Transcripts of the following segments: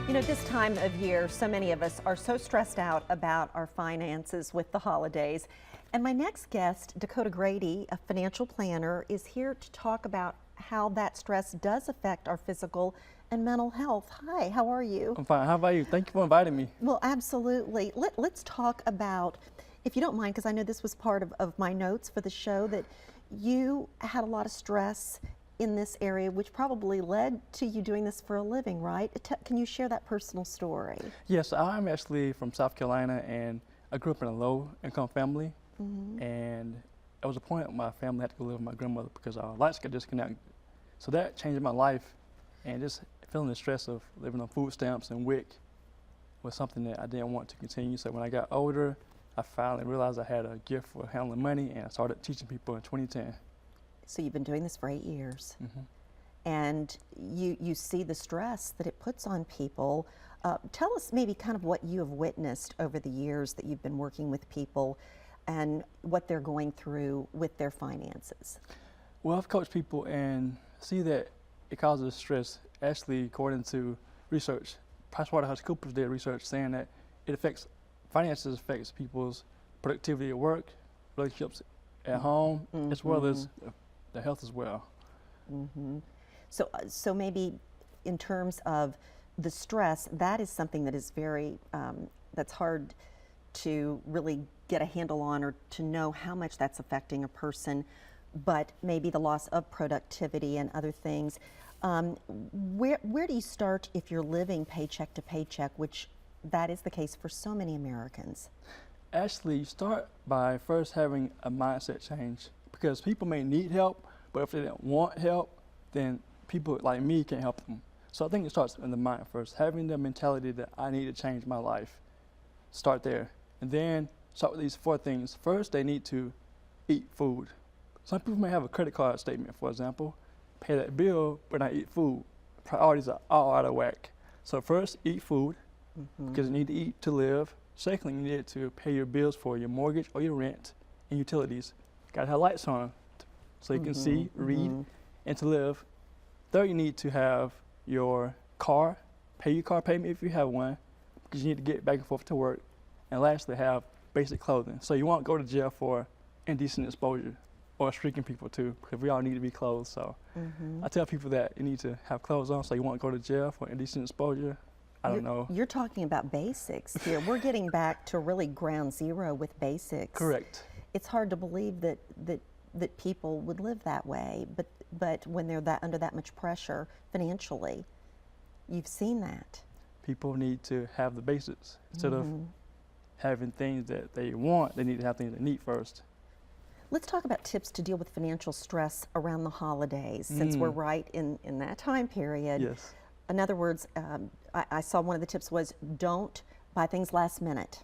You know, this time of year, so many of us are so stressed out about our finances with the holidays. And my next guest, Dakota Grady, a financial planner, is here to talk about how that stress does affect our physical and mental health. Hi, how are you? I'm fine. How about you? Thank you for inviting me. Well, absolutely. Let's talk about, if you don't mind, because I know this was part of my notes for the show, that you had a lot of stress in this area, which probably led to you doing this for a living, right? Can you share that personal story? Yes, I'm actually from South Carolina, and I grew up in a low-income family. And there was a point my family had to go live with my grandmother because our lights got disconnected. So that changed my life, and just feeling the stress of living on food stamps and WIC was something that I didn't want to continue. So when I got older, I finally realized I had a gift for handling money, and I started teaching people in 2010. So you've been doing this for 8 years, and you see the stress that it puts on people. Tell us maybe kind of what you have witnessed over the years that you've been working with people and what they're going through with their finances. Well, I've coached people and see that it causes stress. Actually, according to research, PricewaterhouseCoopers did research saying that finances affects people's productivity at work, relationships at home, as well as their health as well. So maybe in terms of the stress, that is something that is very, that's hard to really get a handle on or to know how much that's affecting a person, but maybe the loss of productivity and other things. Where do you start if you're living paycheck to paycheck, which that is the case for so many Americans? Actually, you start by first having a mindset change, because people may need help, but if they don't want help, then people like me can't help them. So I think it starts in the mind first, having the mentality that I need to change my life. Start there. And then start with these 4 things. First, they need to eat food. Some people may have a credit card statement, for example, pay that bill, but not eat food. Priorities are all out of whack. So first, eat food, because you need to eat to live. Secondly, you need to pay your bills for your mortgage or your rent and utilities. Gotta have lights on so you can see, read, and to live. Third, you need to have your car, pay your car payment if you have one, because you need to get back and forth to work. And lastly, have basic clothing. So you won't go to jail for indecent exposure or streaking people too, because we all need to be clothed. So I tell people that you need to have clothes on so you won't go to jail for indecent exposure. I don't know. You're talking about basics here. We're getting back to really ground zero with basics. Correct. It's hard to believe that people would live that way, but when they're under that much pressure financially, you've seen that. People need to have the basics. Instead of having things that they want, they need to have things they need first. Let's talk about tips to deal with financial stress around the holidays, since we're right in that time period. Yes. In other words, I saw one of the tips was don't buy things last minute.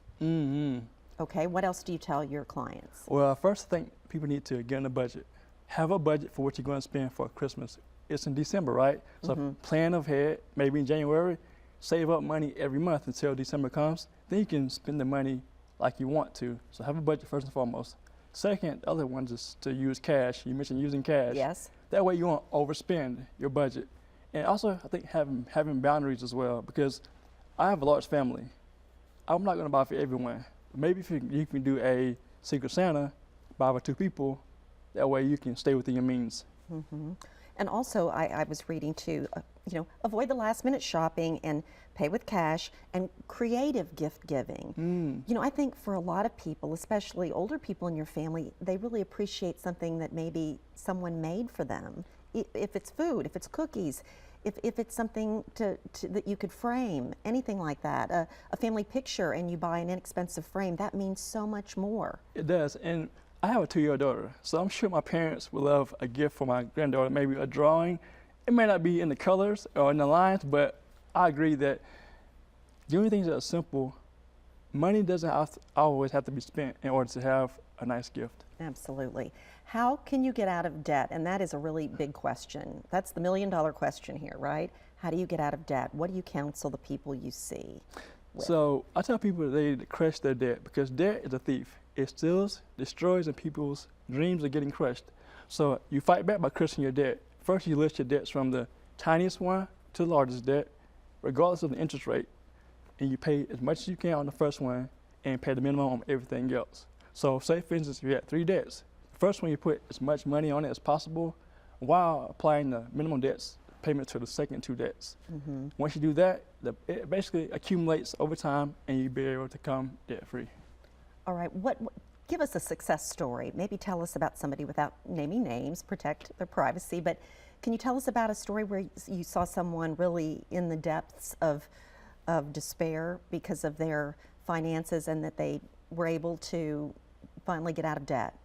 Okay, what else do you tell your clients? Well, first I think people need to get on a budget. Have a budget for what you're going to spend for Christmas. It's in December, right? So plan ahead, maybe in January, save up money every month until December comes. Then you can spend the money like you want to. So have a budget first and foremost. Second, the other one is to use cash. You mentioned using cash. Yes. That way you won't overspend your budget. And also, I think having boundaries as well, because I have a large family. I'm not going to buy for everyone. Maybe if you can do a Secret Santa, buy for 2 people. That way you can stay within your means. And also, I was reading too, avoid the last minute shopping and pay with cash and creative gift giving. I think for a lot of people, especially older people in your family, they really appreciate something that maybe someone made for them. If it's food, if it's cookies, if it's something that you could frame, anything like that, a family picture, and you buy an inexpensive frame, that means so much more. It does. And I have a 2-year-old daughter, so I'm sure my parents would love a gift for my granddaughter, maybe a drawing. It may not be in the colors or in the lines, but I agree that doing things that are simple, money doesn't always have to be spent in order to have a nice gift. Absolutely. How can you get out of debt? And that is a really big question. That's the $1 million question here, right? How do you get out of debt? What do you counsel the people you see with? So I tell people that they need to crush their debt, because debt is a thief. It steals, destroys, and people's dreams are getting crushed. So you fight back by crushing your debt. First, you list your debts from the tiniest one to the largest debt, regardless of the interest rate, and you pay as much as you can on the first one and pay the minimum on everything else. So say, for instance, if you had 3 debts, the first one you put as much money on it as possible while applying the minimum debts payment to the second 2 debts. Once you do that, it basically accumulates over time and you'll be able to come debt-free. All right, give us a success story. Maybe tell us about somebody without naming names, protect their privacy, but can you tell us about a story where you saw someone really in the depths of despair because of their finances and that they were able to finally get out of debt?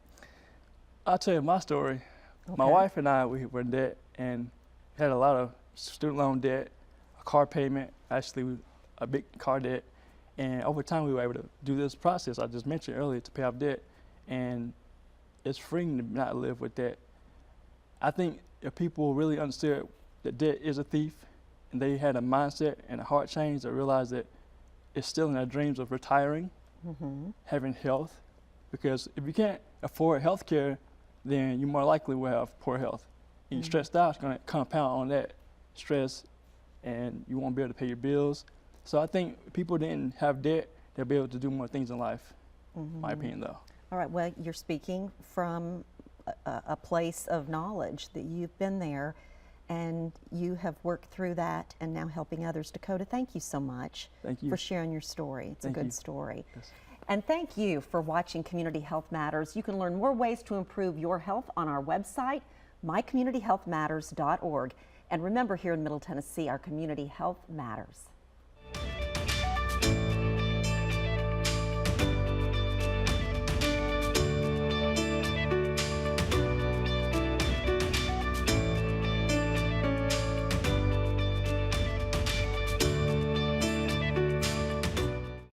I'll tell you my story. Okay. My wife and I, we were in debt and had a lot of student loan debt, a car payment, actually a big car debt. And over time, we were able to do this process I just mentioned earlier to pay off debt. And it's freeing to not live with debt. I think if people really understood that debt is a thief, and they had a mindset and a heart change that realized that it's still in their dreams of retiring, having health, because if you can't afford health care, then you more likely will have poor health. And you're stressed out, it's going to compound on that stress, and you won't be able to pay your bills. So I think if people didn't have debt, they'll be able to do more things in life, my opinion, though. All right, well, you're speaking from a place of knowledge that you've been there and you have worked through that and now helping others. Dakota, thank you so much for sharing your story. It's a good story. Yes. And thank you for watching Community Health Matters. You can learn more ways to improve your health on our website, mycommunityhealthmatters.org. And remember, here in Middle Tennessee, our community health matters.